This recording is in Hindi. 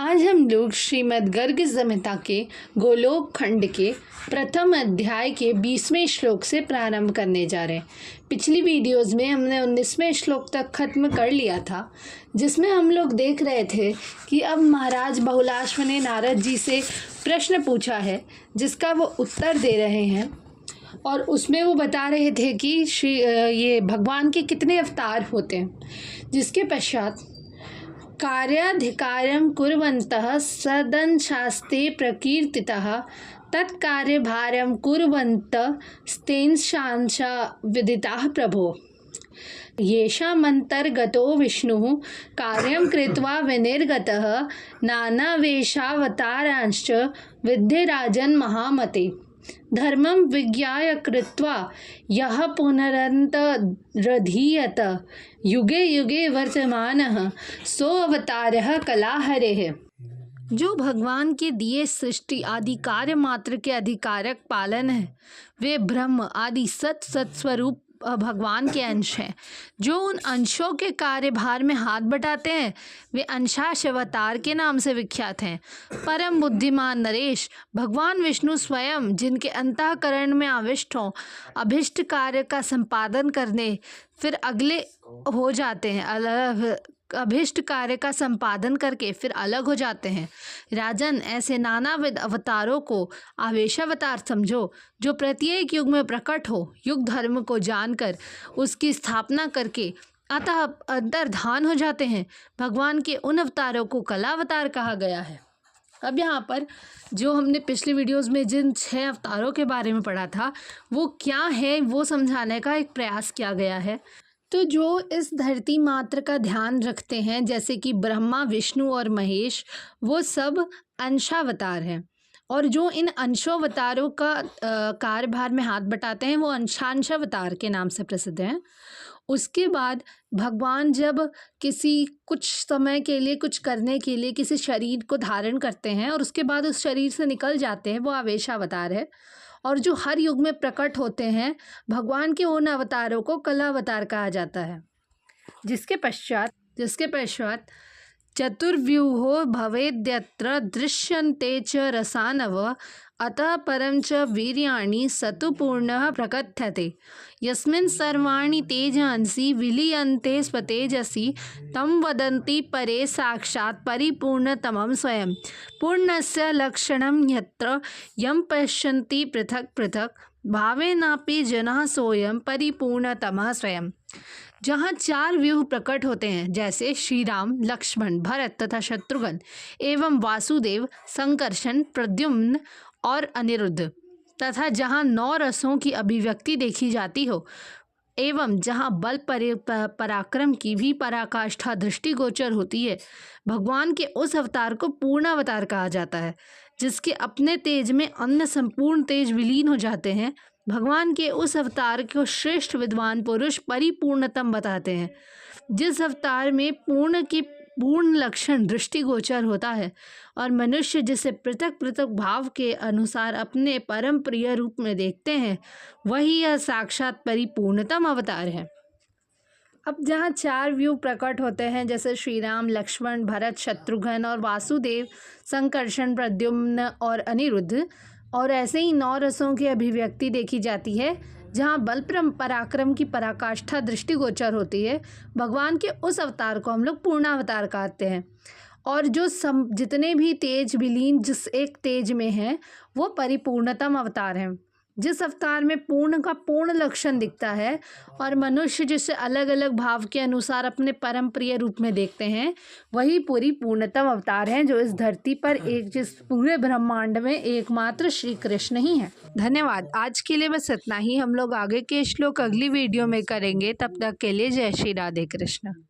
आज हम लोग श्रीमद् गर्ग संहिता के गोलोक खंड के प्रथम अध्याय के 20वें श्लोक से प्रारंभ करने जा रहे हैं। पिछली वीडियोस में हमने 19वें श्लोक तक खत्म कर लिया था, जिसमें हम लोग देख रहे थे कि अब महाराज बहुलाश्व ने नारद जी से प्रश्न पूछा है, जिसका वो उत्तर दे रहे हैं। और उसमें वो बता रहे थे कि ये भगवान के कितने अवतार होते हैं, जिसके पश्चात कार्याधिकारं कुर्वन्तः सदंशास्ते प्रकीर्तितः तत्कार्यभारं कुर्वन्तस्तेंशांशा विदिताः प्रभो। येषामन्तर्गतो विष्णुः कार्यं कृत्वा विनिर्गतः नानावेशावतारांश्च विद्धि राजन् महामते। धर्मं विज्ञाय कृत्वा यः पुनरन्तरधीयत युगे युगे वर्तमानः सोऽवतारः कलाहरेः। जो भगवान के दिए सृष्टि आदि कार्य मात्र के अधिकारक पालन है, वे ब्रह्म आदि सत स्वरूप भगवान के अंश हैं। जो उन अंशों के कार्यभार में हाथ बटाते हैं, वे अंशाश अवतार के नाम से विख्यात हैं। परम बुद्धिमान नरेश भगवान विष्णु स्वयं, जिनके अंतःकरण में आविष्ट हों, अभिष्ट कार्य का संपादन करने फिर अगले हो जाते हैं, अभिष्ट कार्य का संपादन करके फिर अलग हो जाते हैं। राजन, ऐसे नानाविध अवतारों को आवेशावतार समझो, जो प्रत्येक युग में प्रकट हो, युग धर्म को जानकर उसकी स्थापना करके अतः अंतर्धान हो जाते हैं। भगवान के उन अवतारों को कलावतार कहा गया है। अब यहाँ पर जो हमने पिछली वीडियोस में जिन 6 अवतारों के बारे में पढ़ा था, वो क्या है वो समझाने का एक प्रयास किया गया है। तो जो इस धरती मात्र का ध्यान रखते हैं, जैसे कि ब्रह्मा, विष्णु और महेश, वो सब अंशावतार हैं। और जो इन अंशावतारों का कार्यभार में हाथ बटाते हैं, वो अंशांशावतार के नाम से प्रसिद्ध हैं। उसके बाद भगवान जब कुछ समय के लिए कुछ करने के लिए किसी शरीर को धारण करते हैं और उसके बाद उस शरीर से निकल जाते हैं, वो आवेशावतार है। और जो हर युग में प्रकट होते हैं, भगवान के उन अवतारों को कलावतार कहा जाता है। जिसके पश्चात चतुर्व्यूहो भवेद्यत्र दृश्यन्ते च रसानव अतः परं च वीर्याणि सतु पूर्णः प्रकथ्यते। यस्मिन् सर्वाणि तेजांसि विलीयन्ते स्वतेजसि तं वदन्ति परे साक्षात् परिपूर्णतमं स्वयं। पूर्णस्य लक्षणं यत्र यं पश्यन्ति पृथक् पृथक् भावेनापि जनः सोऽयं परिपूर्णतमः स्वयं। जहाँ 4 व्यूह प्रकट होते हैं, जैसे श्री राम, लक्ष्मण, भरत तथा शत्रुघ्न एवं वासुदेव, संकर्षण, प्रद्युम्न और अनिरुद्ध, तथा जहाँ 9 रसों की अभिव्यक्ति देखी जाती हो, एवं जहाँ बल पराक्रम की भी पराकाष्ठा दृष्टिगोचर होती है, भगवान के उस अवतार को पूर्णावतार कहा जाता है। जिसके अपने तेज में अन्य संपूर्ण तेज विलीन हो जाते हैं, भगवान के उस अवतार को श्रेष्ठ विद्वान पुरुष परिपूर्णतम बताते हैं। जिस अवतार में पूर्ण लक्षण दृष्टिगोचर होता है और मनुष्य जिसे पृथक पृथक भाव के अनुसार अपने परम प्रिय रूप में देखते हैं, वही यह साक्षात परिपूर्णतम अवतार है। अब जहाँ 4 व्यू प्रकट होते हैं, जैसे श्री राम, लक्ष्मण, भरत, शत्रुघ्न और वासुदेव, संकर्षण, प्रद्युम्न और अनिरुद्ध, और ऐसे ही 9 रसों की अभिव्यक्ति देखी जाती है, जहाँ बल पराक्रम की पराकाष्ठा दृष्टिगोचर होती है, भगवान के उस अवतार को हम लोग पूर्णावतार कहते हैं। और जो जितने भी तेज विलीन जिस एक तेज में हैं, वो परिपूर्णतम अवतार हैं। जिस अवतार में पूर्ण का पूर्ण लक्षण दिखता है और मनुष्य जिसे अलग अलग भाव के अनुसार अपने परम प्रिय रूप में देखते हैं, वही पूरी पूर्णतम अवतार हैं, जो इस धरती पर जिस पूरे ब्रह्मांड में एकमात्र श्री कृष्ण ही हैं। धन्यवाद। आज के लिए बस इतना ही। हम लोग आगे के श्लोक अगली वीडियो में करेंगे। तब तक के लिए जय श्री राधे कृष्ण।